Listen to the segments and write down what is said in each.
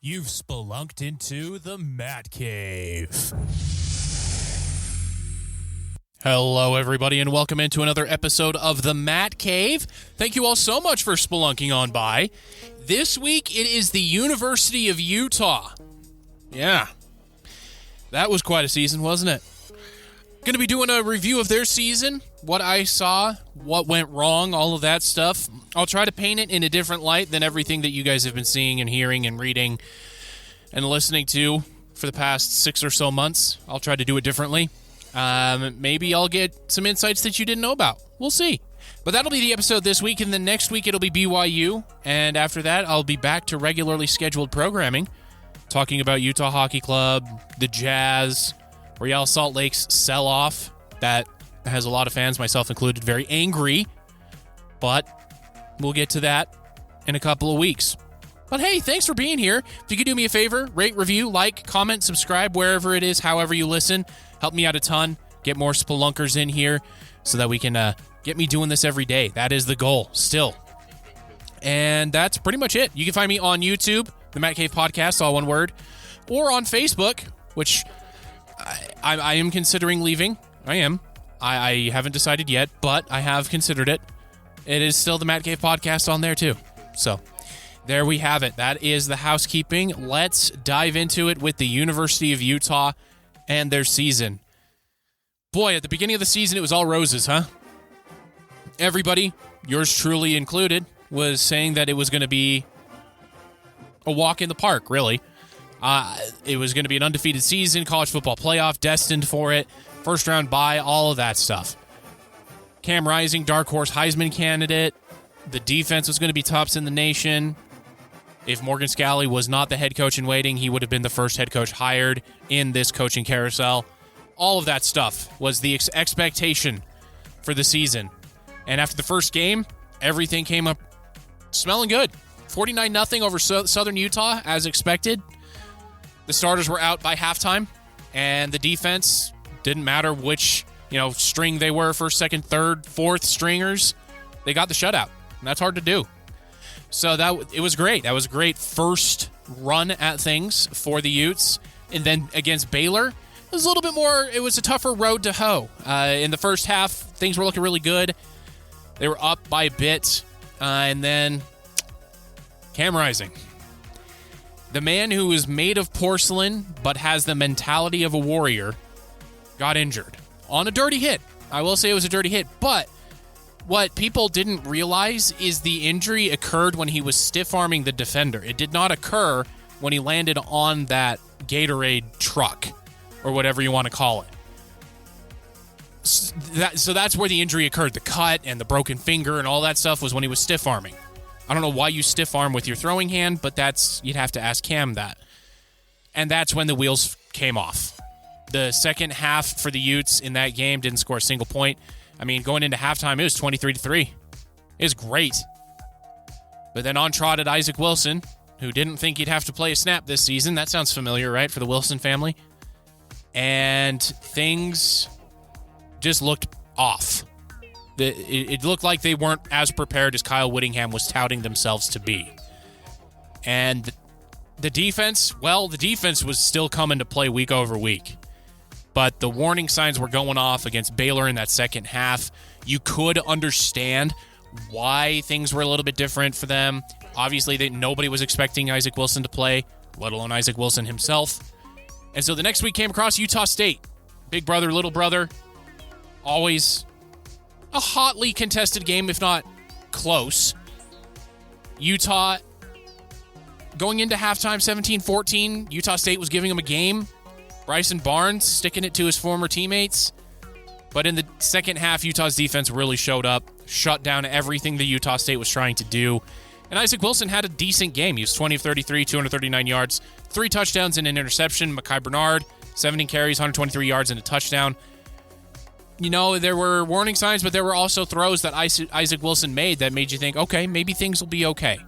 You've spelunked into the Matt Cave. Hello, everybody, and welcome into another episode of the Matt Cave. Thank you all so much for spelunking on by. This week, it is the University of Utah. Yeah, that was quite a season, wasn't it? Going to be doing a review of their season, what I saw, what went wrong, all of that stuff. I'll try to paint it in a different light than everything that you guys have been seeing and hearing and reading and listening to for the past 6 or so months. I'll try to do it differently. Maybe I'll get some insights that you didn't know about. We'll see. But that'll be the episode this week, and then next week it'll be BYU, and after that I'll be back to regularly scheduled programming, talking about Utah Hockey Club, the Jazz, Real Salt Lake's sell-off. That has a lot of fans, myself included, very angry, but we'll get to that in a couple of weeks. But hey, thanks for being here. If you could do me a favor, rate, review, like, comment, subscribe, wherever it is, however you listen. Help me out a ton. Get more spelunkers in here so that we can get me doing this every day. That is the goal, still. And that's pretty much it. You can find me on YouTube, the Matt Cave Podcast, all one word, or on Facebook, which I am considering leaving. I am. I haven't decided yet, but I have considered it. It is still the Matt Cave Podcast on there, too. So there we have it. That is the housekeeping. Let's dive into it with the University of Utah and their season. Boy, at the beginning of the season, it was all roses, huh? Everybody, yours truly included, was saying that it was going to be a walk in the park, really. It was going to be an undefeated season, college football playoff, destined for it, first round bye, all of that stuff. Cam Rising, dark horse Heisman candidate. The defense was going to be tops in the nation. If Morgan Scalley was not the head coach in waiting, he would have been the first head coach hired in this coaching carousel. All of that stuff was the expectation for the season. And after the first game, everything came up smelling good. 49-0 over Southern Utah, as expected. The starters were out by halftime, and the defense didn't matter which string they were, first, second, third, fourth stringers. They got the shutout, and that's hard to do. So it was great. That was a great first run at things for the Utes. And then against Baylor, it was a little bit more, it was a tougher road to hoe. In the first half, things were looking really good. They were up by a bit. And then Cam Rising. The man who is made of porcelain but has the mentality of a warrior got injured on a dirty hit. I will say it was a dirty hit, but what people didn't realize is the injury occurred when he was stiff-arming the defender. It did not occur when he landed on that Gatorade truck, or whatever you want to call it. So that's where the injury occurred. The cut and the broken finger and all that stuff was when he was stiff-arming. I don't know why you stiff-arm with your throwing hand, but you'd have to ask Cam that. And that's when the wheels came off. The second half for the Utes in that game didn't score a single point. I mean, going into halftime, it was 23-3. It was great. But then on trotted Isaac Wilson, who didn't think he'd have to play a snap this season. That sounds familiar, right, for the Wilson family? And things just looked off. It looked like they weren't as prepared as Kyle Whittingham was touting themselves to be. And the defense, the defense was still coming to play week over week. But the warning signs were going off against Baylor in that second half. You could understand why things were a little bit different for them. Obviously, nobody was expecting Isaac Wilson to play, let alone Isaac Wilson himself. And so the next week came across Utah State. Big brother, little brother. Always a hotly contested game, if not close. Utah going into halftime 17-14. Utah State was giving them a game. Bryson Barnes sticking it to his former teammates. But in the second half, Utah's defense really showed up, shut down everything that Utah State was trying to do. And Isaac Wilson had a decent game. He was 20 of 33, 239 yards, 3 touchdowns and an interception. Mekhi Bernard, 17 carries, 123 yards and a touchdown. There were warning signs, but there were also throws that Isaac Wilson made that made you think, okay, maybe things will be okay.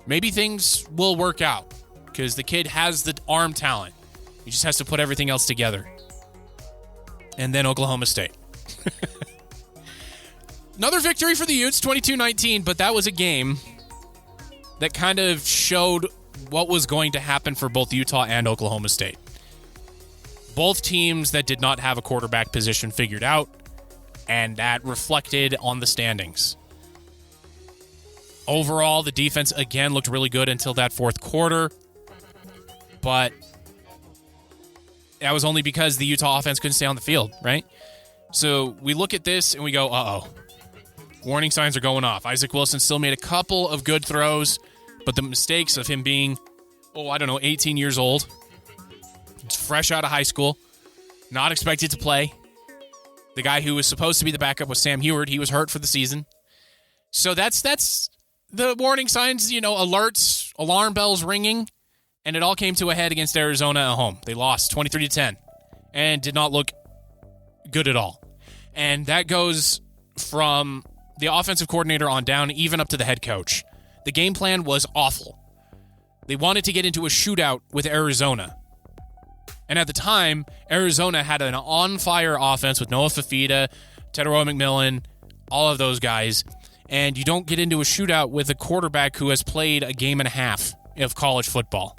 Maybe things will work out because the kid has the arm talent. He just has to put everything else together. And then Oklahoma State. Another victory for the Utes, 22-19, but that was a game that kind of showed what was going to happen for both Utah and Oklahoma State. Both teams that did not have a quarterback position figured out, and that reflected on the standings. Overall, the defense, again, looked really good until that fourth quarter, but that was only because the Utah offense couldn't stay on the field, right? So we look at this and we go, uh-oh. Warning signs are going off. Isaac Wilson still made a couple of good throws, but the mistakes of him being, 18 years old, fresh out of high school, not expected to play. The guy who was supposed to be the backup was Sam Heward. He was hurt for the season. So that's the warning signs, alerts, alarm bells ringing, and it all came to a head against Arizona at home. They lost 23-10 and did not look good at all. And that goes from the offensive coordinator on down, even up to the head coach. The game plan was awful. They wanted to get into a shootout with Arizona. And at the time, Arizona had an on-fire offense with Noah Fafita, Tetairoa McMillan, all of those guys. And you don't get into a shootout with a quarterback who has played a game and a half of college football.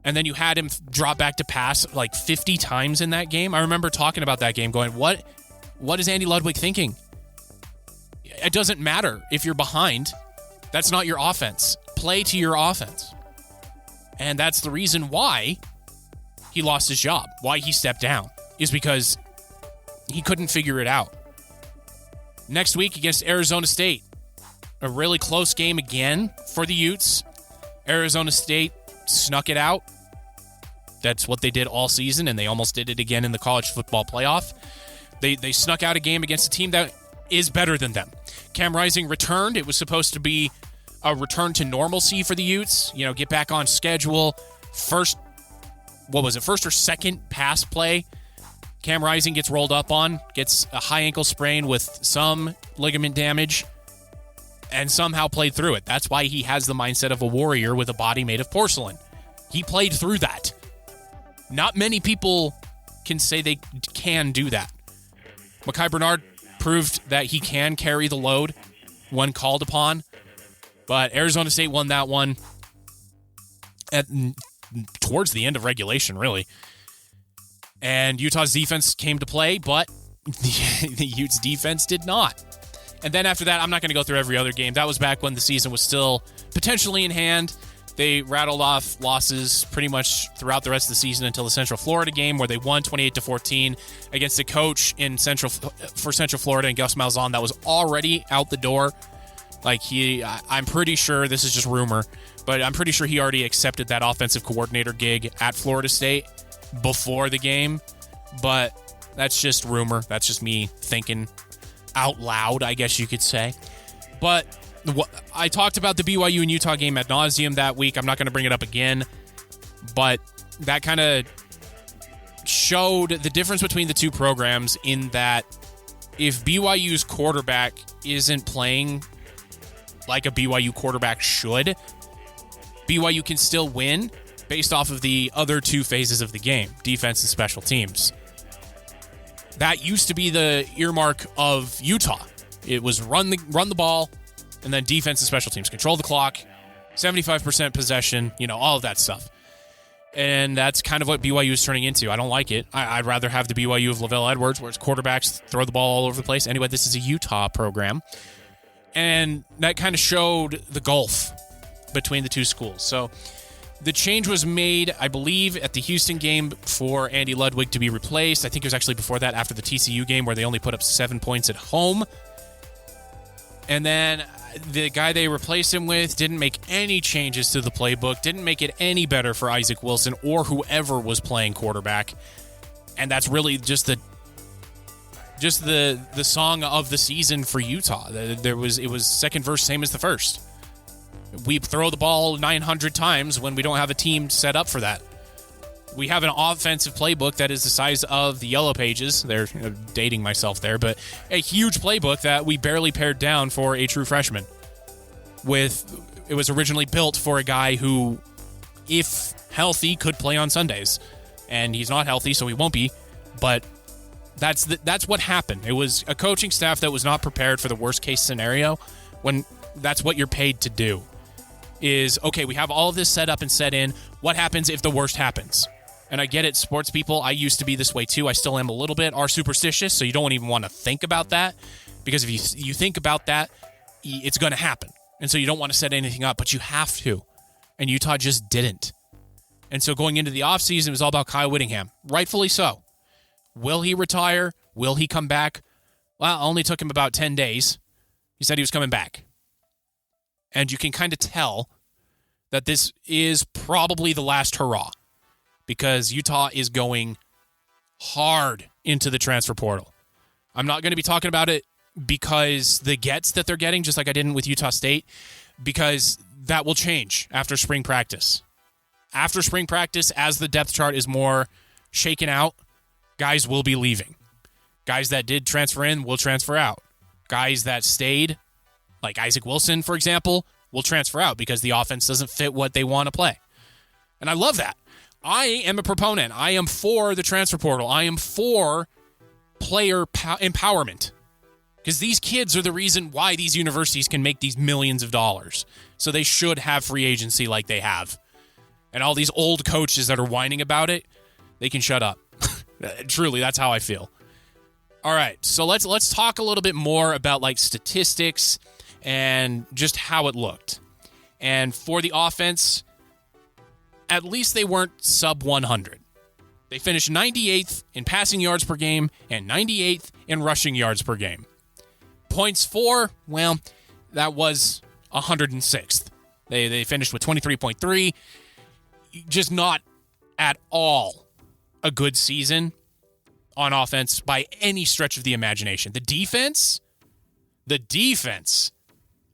And then you had him drop back to pass like 50 times in that game. I remember talking about that game going, what is Andy Ludwig thinking? It doesn't matter if you're behind. That's not your offense. Play to your offense. And that's the reason why he lost his job, why he stepped down, is because he couldn't figure it out. Next week against Arizona State, a really close game again for the Utes. Arizona State snuck it out. That's what they did all season, and they almost did it again in the college football playoff. They snuck out a game against a team that is better than them. Cam Rising returned. It was supposed to be a return to normalcy for the Utes. Get back on schedule. First or second pass play, Cam Rising gets rolled up on, gets a high ankle sprain with some ligament damage, and somehow played through it. That's why he has the mindset of a warrior with a body made of porcelain. He played through that. Not many people can say they can do that. Mekhi Bernard proved that he can carry the load when called upon, but Arizona State won that one towards the end of regulation, really. And Utah's defense came to play, but the Utes defense did not. And then after that, I'm not going to go through every other game. That was back when the season was still potentially in hand. They rattled off losses pretty much throughout the rest of the season until the Central Florida game, where they won 28-14 against a coach for Central Florida and Gus Malzahn that was already out the door. I'm pretty sure, this is just rumor, but I'm pretty sure he already accepted that offensive coordinator gig at Florida State before the game. But that's just rumor. That's just me thinking out loud, I guess you could say. But I talked about the BYU and Utah game ad nauseum that week. I'm not going to bring it up again, but that kind of showed the difference between the two programs in that if BYU's quarterback isn't playing like a BYU quarterback should, BYU can still win based off of the other two phases of the game, defense and special teams. That used to be the earmark of Utah. It was run the ball, and then defense and special teams. Control the clock, 75% possession, all of that stuff. And that's kind of what BYU is turning into. I don't like it. I'd rather have the BYU of LaVell Edwards, where its quarterbacks throw the ball all over the place. Anyway, this is a Utah program. And that kind of showed the gulf between the two schools. So the change was made, I believe, at the Houston game for Andy Ludwig to be replaced. I think it was actually before that, after the TCU game, where they only put up 7 points at home. And then the guy they replaced him with didn't make any changes to the playbook, didn't make it any better for Isaac Wilson or whoever was playing quarterback. And that's really just the song of the season for Utah. It was second verse, same as the first. We throw the ball 900 times when we don't have a team set up for that. We have an offensive playbook that is the size of the Yellow Pages. They're dating myself there, but a huge playbook that we barely pared down for a true freshman. It was originally built for a guy who, if healthy, could play on Sundays. And he's not healthy, so he won't be. But that's what happened. It was a coaching staff that was not prepared for the worst case scenario when that's what you're paid to do. is, okay, we have all of this set up and set in. What happens if the worst happens? And I get it, sports people, I used to be this way too. I still am a little bit, are superstitious, so you don't even want to think about that. Because if you think about that, it's going to happen. And so you don't want to set anything up, but you have to. And Utah just didn't. And so going into the offseason, it was all about Kyle Whittingham. Rightfully so. Will he retire? Will he come back? Well, it only took him about 10 days. He said he was coming back. And you can kind of tell that this is probably the last hurrah. Because Utah is going hard into the transfer portal. I'm not going to be talking about it because the gets that they're getting, just like I didn't with Utah State, because that will change after spring practice. After spring practice, as the depth chart is more shaken out, guys will be leaving. Guys that did transfer in will transfer out. Guys that stayed, like Isaac Wilson, for example, will transfer out because the offense doesn't fit what they want to play. And I love that. I am a proponent. I am for the transfer portal. I am for player empowerment. Because these kids are the reason why these universities can make these millions of dollars. So they should have free agency like they have. And all these old coaches that are whining about it, they can shut up. Truly, that's how I feel. All right, so let's talk a little bit more about like statistics and just how it looked. And for the offense, at least they weren't sub 100. They finished 98th in passing yards per game and 98th in rushing yards per game. Points for, well, that was 106th. They finished with 23.3. Just not at all a good season on offense by any stretch of the imagination. The defense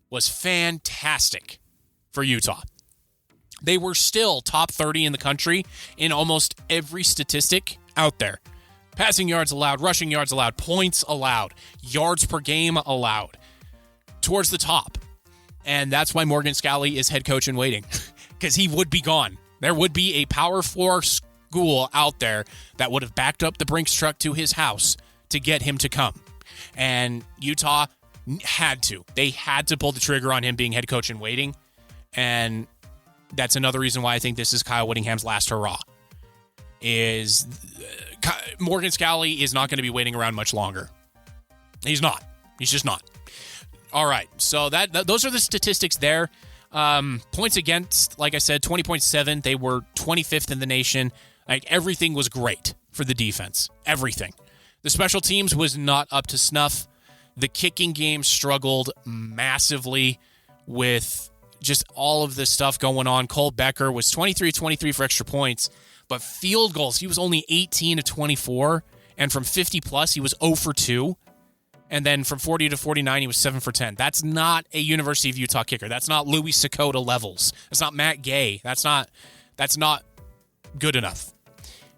was fantastic for Utah. They were still top 30 in the country in almost every statistic out there. Passing yards allowed, rushing yards allowed, points allowed, yards per game allowed. Towards the top. And that's why Morgan Scalley is head coach in waiting. Because he would be gone. There would be a Power 4 school out there that would have backed up the Brinks truck to his house to get him to come. And Utah had to. They had to pull the trigger on him being head coach in waiting. And that's another reason why I think this is Kyle Whittingham's last hurrah. Is Morgan Scalley is not going to be waiting around much longer. He's not. He's just not. All right. So those are the statistics there. Points against, like I said, 20.7. They were 25th in the nation. Like everything was great for the defense. Everything. The special teams was not up to snuff. The kicking game struggled massively with just all of this stuff going on. Cole Becker was 23-23 for extra points, but field goals, he was only 18 to 24, and from 50 plus, he was 0 for 2. And then from 40 to 49, he was 7 for 10. That's not a University of Utah kicker. That's not Louis Sakota levels. That's not Matt Gay. That's not good enough.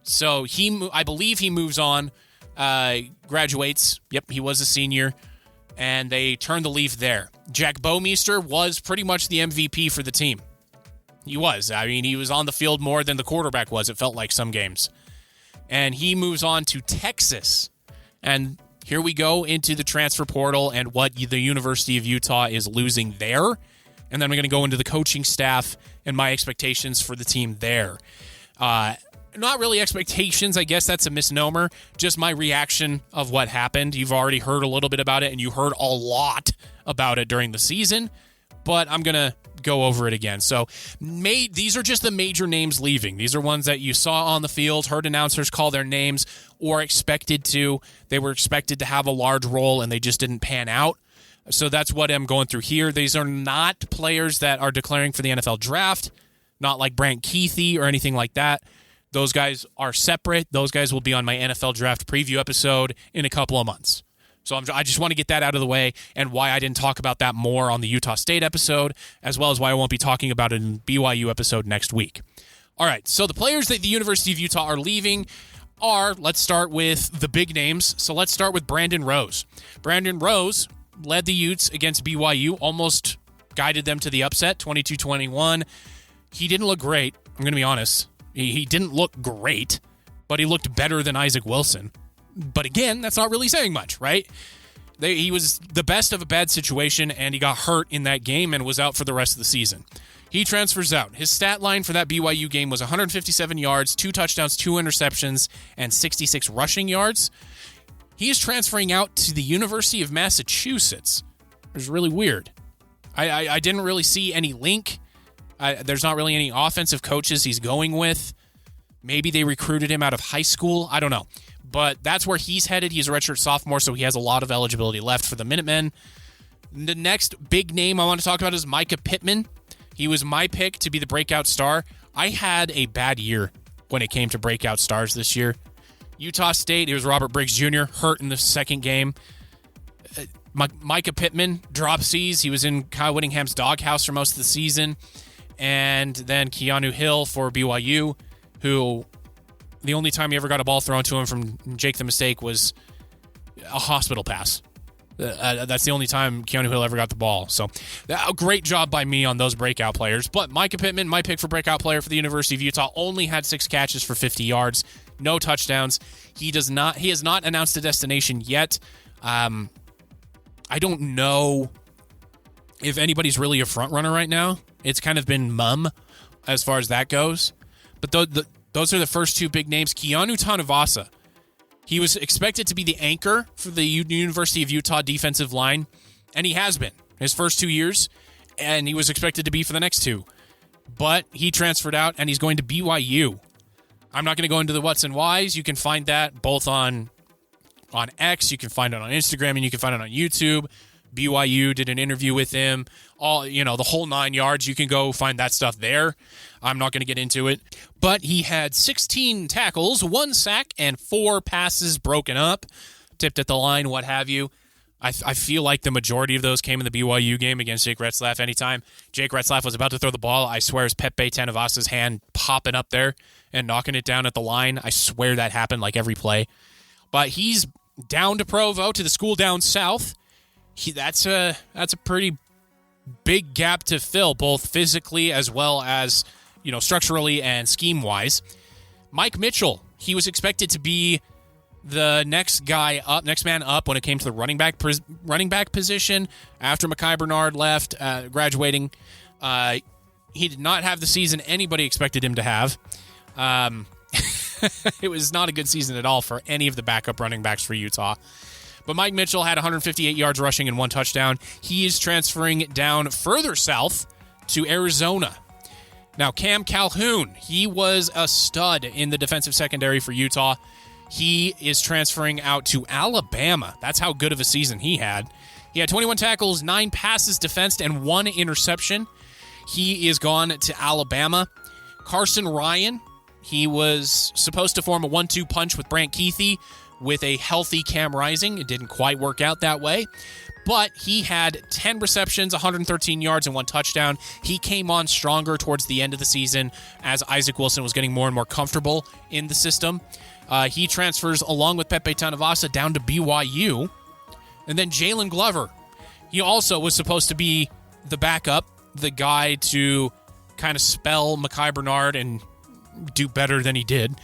So I believe he moves on, graduates. Yep, he was a senior, and they turned the leaf there. Jack Bouwmeester was pretty much the MVP for the team. He was. I mean, he was on the field more than the quarterback was, it felt like some games. And he moves on to Texas. And here we go into the transfer portal and what the University of Utah is losing there. And then we're going to go into the coaching staff and my expectations for the team there. Not really expectations, I guess that's a misnomer. Just my reaction of what happened. You've already heard a little bit about it, and you heard a lot about it during the season. But I'm going to go over it again. So these are just the major names leaving. These are ones that you saw on the field, heard announcers call their names, or expected to. They were expected to have a large role, and they just didn't pan out. So that's what I'm going through here. These are not players that are declaring for the NFL draft, not like Brant Keithy or anything like that. Those guys are separate. Those guys will be on my NFL draft preview episode in a couple of months. So I just want to get that out of the way and why I didn't talk about that more on the Utah State episode, as well as why I won't be talking about it in the BYU episode next week. All right, so the players that the University of Utah are leaving are, let's start with the big names. So let's start with Brandon Rose. Brandon Rose led the Utes against BYU, almost guided them to the upset, 22-21. He didn't look great, I'm going to be honest. He didn't look great, but he looked better than Isaac Wilson. But again, that's not really saying much, right? He was the best of a bad situation, and he got hurt in that game and was out for the rest of the season. He transfers out. His stat line for that BYU game was 157 yards, 2 touchdowns, 2 interceptions, and 66 rushing yards. He is transferring out to the University of Massachusetts. It was really weird. I didn't really see any link. There's not really any offensive coaches he's going with. Maybe they recruited him out of high school. I don't know. But that's where he's headed. He's a redshirt sophomore, so he has a lot of eligibility left for the Minutemen. The next big name I want to talk about is Micah Pittman. He was my pick to be the breakout star. I had a bad year when it came to breakout stars this year. Utah State, it was Robert Briggs Jr., hurt in the second game. Micah Pittman, drop C's. He was in Kyle Whittingham's doghouse for most of the season. And then Keanu Hill for BYU, who the only time he ever got a ball thrown to him from Jake the Mistake was a hospital pass. That's the only time Keanu Hill ever got the ball. So a great job by me on those breakout players. But Micah Pittman, my pick for breakout player for the University of Utah, only had 6 catches for 50 yards, no touchdowns. He has not announced a destination yet. I don't know if anybody's really a front runner right now. It's kind of been mum as far as that goes. But those are the first 2 big names. Keanu Tanuvasa. He was expected to be the anchor for the University of Utah defensive line, and he has been his first 2 years, and he was expected to be for the next 2. But he transferred out, and he's going to BYU. I'm not going to go into the what's and whys. You can find that both on X, you can find it on Instagram, and you can find it on YouTube. BYU did an interview with him. The whole 9 yards. You can go find that stuff there. I'm not going to get into it. But he had 16 tackles, 1 sack, and 4 passes broken up, tipped at the line, what have you. I feel like the majority of those came in the BYU game against Jake Retzlaff. Anytime Jake Retzlaff was about to throw the ball, I swear it's Pepe Tanavasa's hand popping up there and knocking it down at the line. I swear that happened like every play. But he's down to Provo, to the school down south. That's a pretty big gap to fill, both physically as well as structurally and scheme wise. Mike Mitchell, he was expected to be the next man up when it came to the running back position after Mekhi Bernard left, graduating. He did not have the season anybody expected him to have. It was not a good season at all for any of the backup running backs for Utah. But Mike Mitchell had 158 yards rushing and 1 touchdown. He is transferring down further south to Arizona. Now, Cam Calhoun, he was a stud in the defensive secondary for Utah. He is transferring out to Alabama. That's how good of a season he had. He had 21 tackles, 9 passes defensed, and 1 interception. He is gone to Alabama. Carson Ryan, he was supposed to form a 1-2 punch with Brant Keithy with a healthy Cam Rising. It didn't quite work out that way. But he had 10 receptions, 113 yards, and 1 touchdown. He came on stronger towards the end of the season as Isaac Wilson was getting more and more comfortable in the system. He transfers along with Pepe Tanavasa down to BYU. And then Jalen Glover. He also was supposed to be the backup, the guy to kind of spell Mekhi Bernard and do better than he did.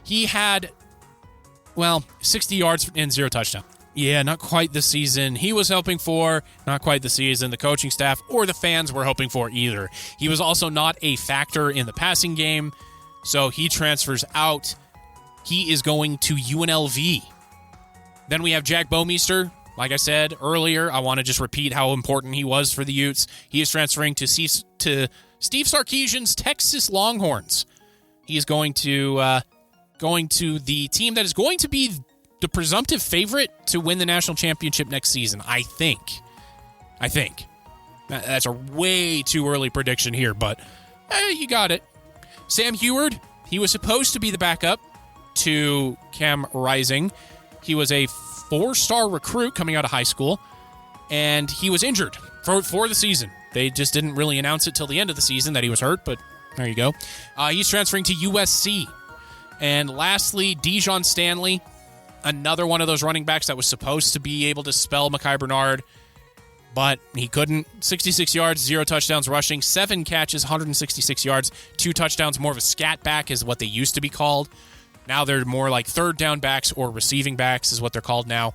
He had, 60 yards and 0 touchdown. Yeah, not quite the season he was hoping for, not quite the season the coaching staff or the fans were hoping for either. He was also not a factor in the passing game, so he transfers out. He is going to UNLV. Then we have Jack Bomeister. Like I said earlier, I want to just repeat how important he was for the Utes. He is transferring to Steve Sarkisian's Texas Longhorns. He is going to the team that is going to be the presumptive favorite to win the national championship next season, I think. That's a way too early prediction here, but you got it. Sam Heward, he was supposed to be the backup to Cam Rising. He was a 4-star recruit coming out of high school, and he was injured for the season. They just didn't really announce it till the end of the season that he was hurt, but there you go. He's transferring to USC. And lastly, Dijon Stanley, another one of those running backs that was supposed to be able to spell Mekhi Bernard, but he couldn't. 66 yards, 0 touchdowns rushing, 7 catches, 166 yards, 2 touchdowns. More of a scat back is what they used to be called. Now they're more like third down backs or receiving backs is what they're called now.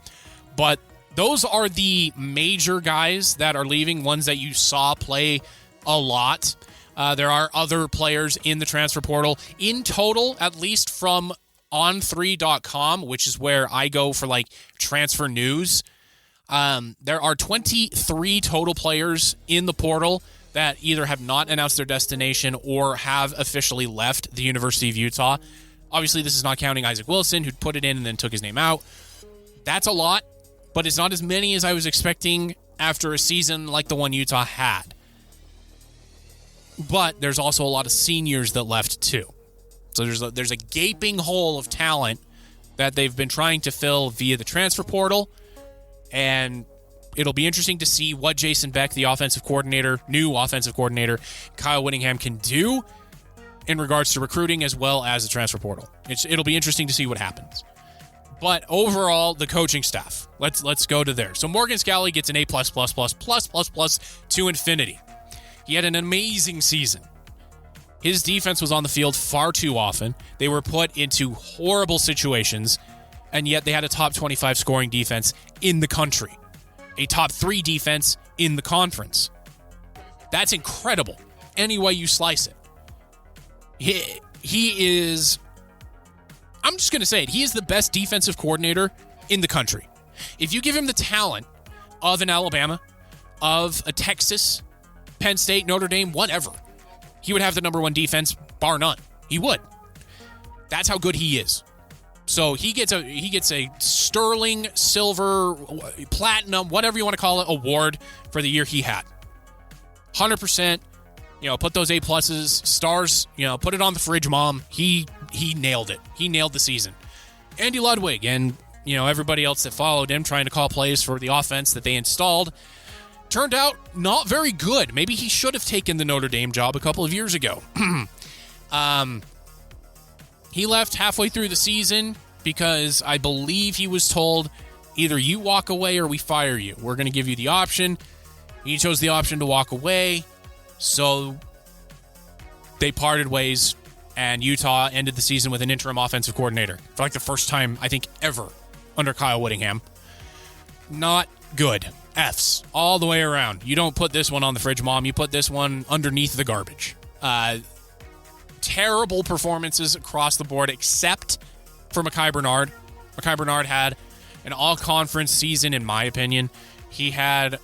But those are the major guys that are leaving, ones that you saw play a lot. There are other players in the transfer portal. In total, at least from on3.com, which is where I go for like transfer news, there are 23 total players in the portal that either have not announced their destination or have officially left the University of Utah. Obviously, this is not counting Isaac Wilson, who put it in and then took his name out. That's a lot, but it's not as many as I was expecting after a season like the one Utah had. But there's also a lot of seniors that left too. So there's a gaping hole of talent that they've been trying to fill via the transfer portal, and it'll be interesting to see what Jason Beck, the new offensive coordinator, Kyle Whittingham can do in regards to recruiting as well as the transfer portal. It'll be interesting to see what happens. But overall, the coaching staff. Let's go to there. So Morgan Scalley gets an A++++++ to infinity. He had an amazing season. His defense was on the field far too often. They were put into horrible situations, and yet they had a top 25 scoring defense in the country. A top 3 defense in the conference. That's incredible, any way you slice it. He is, I'm just going to say it, he is the best defensive coordinator in the country. If you give him the talent of an Alabama, of a Texas, Penn State, Notre Dame, whatever, he would have the number 1 defense, bar none. He would. That's how good he is. So he gets a sterling, silver, platinum, whatever you want to call it, award for the year he had. 100%. Put those A+, stars, put it on the fridge, Mom. He nailed it. He nailed the season. Andy Ludwig and, everybody else that followed him trying to call plays for the offense that they installed turned out not very good. Maybe he should have taken the Notre Dame job a couple of years ago. He left halfway through the season because I believe he was told, either you walk away or we fire you. We're going to give you the option. He chose the option to walk away. So they parted ways, and Utah ended the season with an interim offensive coordinator for like the first time, I think, ever under Kyle Whittingham. Not good. Fs all the way around. You don't put this one on the fridge, Mom. You put this one underneath the garbage. Terrible performances across the board, except for Mekhi Bernard. Mekhi Bernard had an all-conference season, in my opinion. He had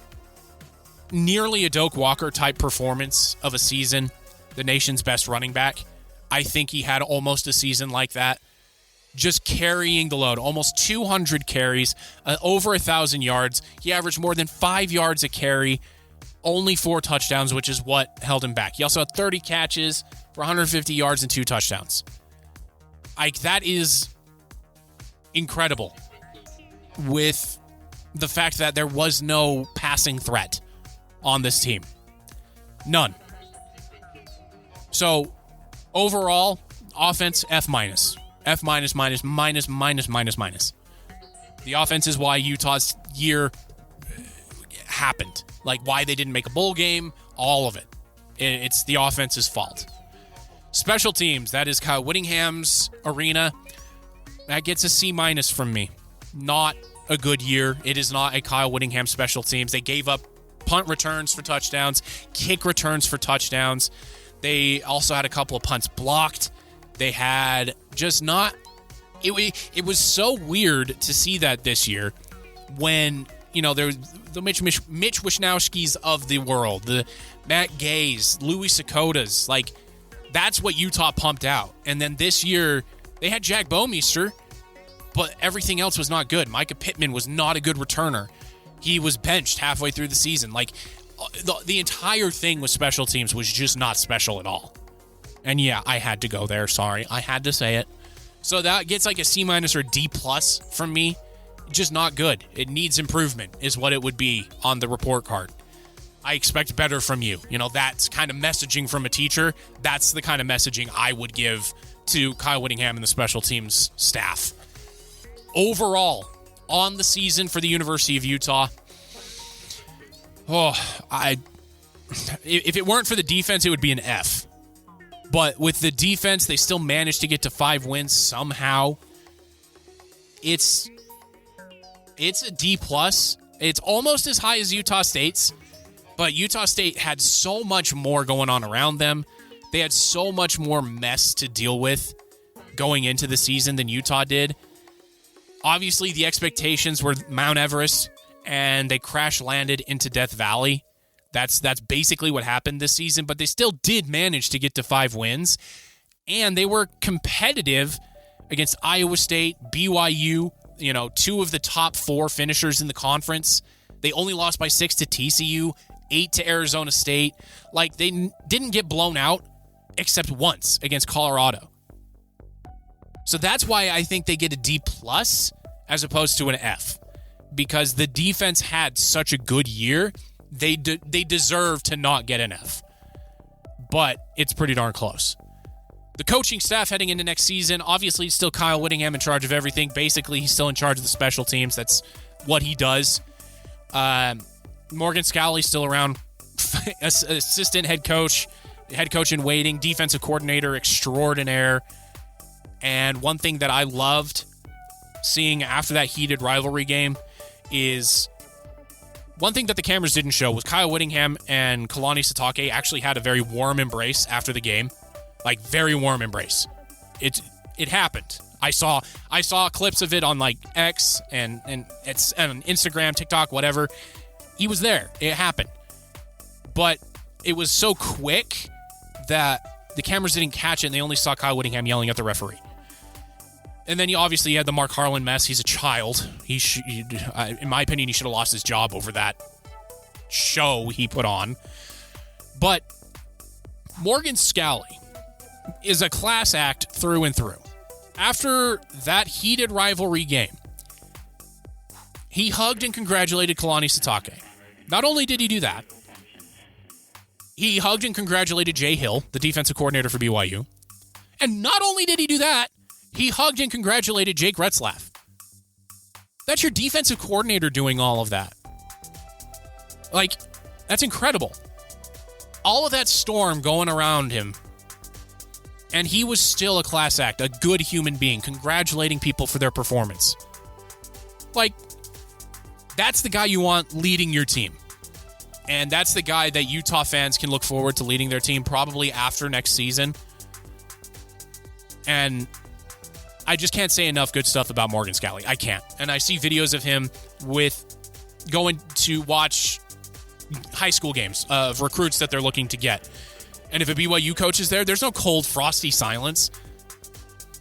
nearly a Doak Walker-type performance of a season, the nation's best running back. I think he had almost a season like that, just carrying the load. Almost 200 carries, over 1,000 yards. He averaged more than 5 yards a carry, only 4 touchdowns, which is what held him back. He also had 30 catches for 150 yards and 2 touchdowns. That is incredible with the fact that there was no passing threat on this team. None. So, overall, offense, F-. F-, minus, minus, minus, minus, minus. The offense is why Utah's year happened. Like, why they didn't make a bowl game, all of it. It's the offense's fault. Special teams, that is Kyle Whittingham's arena. That gets a C- from me. Not a good year. It is not a Kyle Whittingham special teams. They gave up punt returns for touchdowns, kick returns for touchdowns. They also had a couple of punts blocked. They had just not... It was so weird to see that this year when, there was the Mitch Wisnowskis of the world, the Matt Gays, Louis Sakotas, like, that's what Utah pumped out. And then this year, they had Jack Bowmeister, but everything else was not good. Micah Pittman was not a good returner. He was benched halfway through the season. Like, the entire thing with special teams was just not special at all. And yeah, I had to go there. Sorry. I had to say it. So that gets like a C- or a D+ from me. Just not good. It needs improvement is what it would be on the report card. I expect better from you. That's kind of messaging from a teacher. That's the kind of messaging I would give to Kyle Whittingham and the special teams staff. Overall, on the season for the University of Utah, if it weren't for the defense, it would be an F. But with the defense, they still managed to get to 5 wins somehow. It's a D+. It's almost as high as Utah State's. But Utah State had so much more going on around them. They had so much more mess to deal with going into the season than Utah did. Obviously, the expectations were Mount Everest, and they crash landed into Death Valley. That's basically what happened this season, but they still did manage to get to 5 wins, and they were competitive against Iowa State, BYU, 2 of the top 4 finishers in the conference. They only lost by 6 to TCU, 8 to Arizona State. Like, they didn't get blown out except once against Colorado. So that's why I think they get a D+ as opposed to an F, because the defense had such a good year. They deserve to not get an F, but it's pretty darn close. The coaching staff heading into next season, obviously still Kyle Whittingham in charge of everything. Basically, he's still in charge of the special teams. That's what he does. Morgan Scalley's still around, assistant head coach in waiting, defensive coordinator extraordinaire. And one thing that I loved seeing after that heated rivalry game is one thing that the cameras didn't show was Kyle Whittingham and Kalani Sitake actually had a very warm embrace after the game. Like, very warm embrace. It happened. I saw clips of it on like X and it's on Instagram, TikTok, whatever. He was there. It happened. But it was so quick that the cameras didn't catch it, and they only saw Kyle Whittingham yelling at the referee. And then you obviously had the Mark Harlan mess. He's a child. In my opinion, he should have lost his job over that show he put on. But Morgan Scalley is a class act through and through. After that heated rivalry game, he hugged and congratulated Kalani Sitake. Not only did he do that, he hugged and congratulated Jay Hill, the defensive coordinator for BYU. And not only did he do that, he hugged and congratulated Jake Retzlaff. That's your defensive coordinator doing all of that. Like, that's incredible. All of that storm going around him, and he was still a class act, a good human being, congratulating people for their performance. Like, that's the guy you want leading your team. And that's the guy that Utah fans can look forward to leading their team probably after next season. And I just can't say enough good stuff about Morgan Scalley. I can't. And I see videos of him with going to watch high school games of recruits that they're looking to get. And if a BYU coach is there, there's no cold, frosty silence.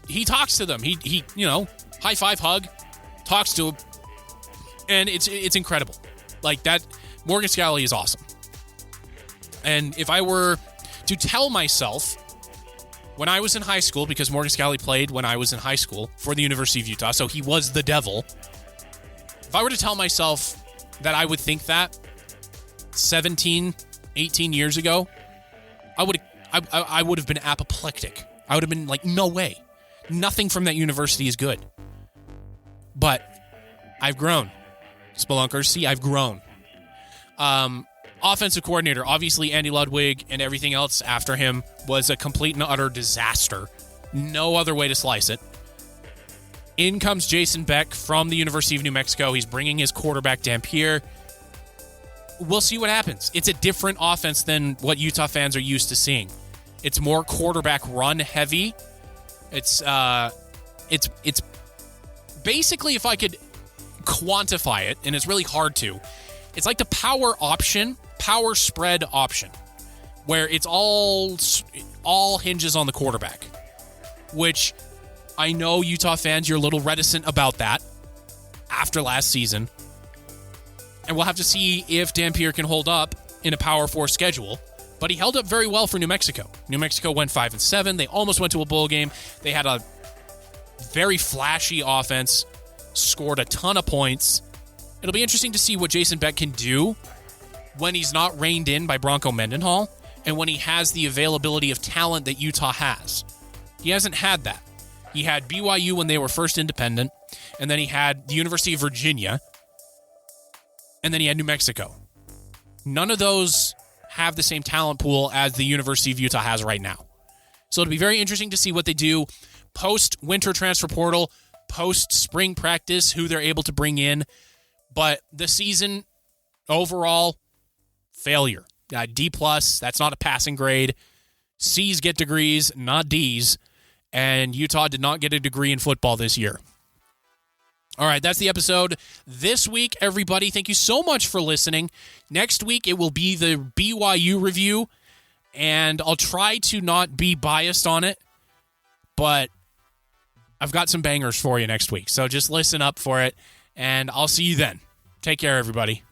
He talks to them. He high five, hug, talks to them. And it's incredible. Like that, Morgan Scalley is awesome. And if I were to tell myself when I was in high school, because Morgan Scalley played when I was in high school for the University of Utah, so he was the devil. If I were to tell myself that I would think that 17, 18 years ago, I would have been apoplectic. I would have been like, no way. Nothing from that university is good. But I've grown. Spelunkers, see, I've grown. Offensive coordinator, obviously Andy Ludwig and everything else after him was a complete and utter disaster. No other way to slice it. In comes Jason Beck from the University of New Mexico. He's bringing his quarterback, Dampier. We'll see what happens. It's a different offense than what Utah fans are used to seeing. It's more quarterback run heavy. It's basically, if I could quantify it, and it's really hard to, it's like the power spread option, where it's all hinges on the quarterback, which I know Utah fans, you're a little reticent about that after last season. And we'll have to see if Dampier can hold up in a Power 4 schedule. But he held up very well for New Mexico. New Mexico went 5-7. They almost went to a bowl game. They had a very flashy offense, scored a ton of points. It'll be interesting to see what Jason Beck can do when he's not reined in by Bronco Mendenhall and when he has the availability of talent that Utah has. He hasn't had that. He had BYU when they were first independent, and then he had the University of Virginia, and then he had New Mexico. None of those have the same talent pool as the University of Utah has right now. So it'll be very interesting to see what they do post-winter transfer portal, post-spring practice, who they're able to bring in. But the season overall, failure. D+, that's not a passing grade. C's get degrees, not D's. And Utah did not get a degree in football this year. All right, that's the episode this week, everybody. Thank you so much for listening. Next week, it will be the BYU review, and I'll try to not be biased on it, but I've got some bangers for you next week. So just listen up for it, and I'll see you then. Take care, everybody.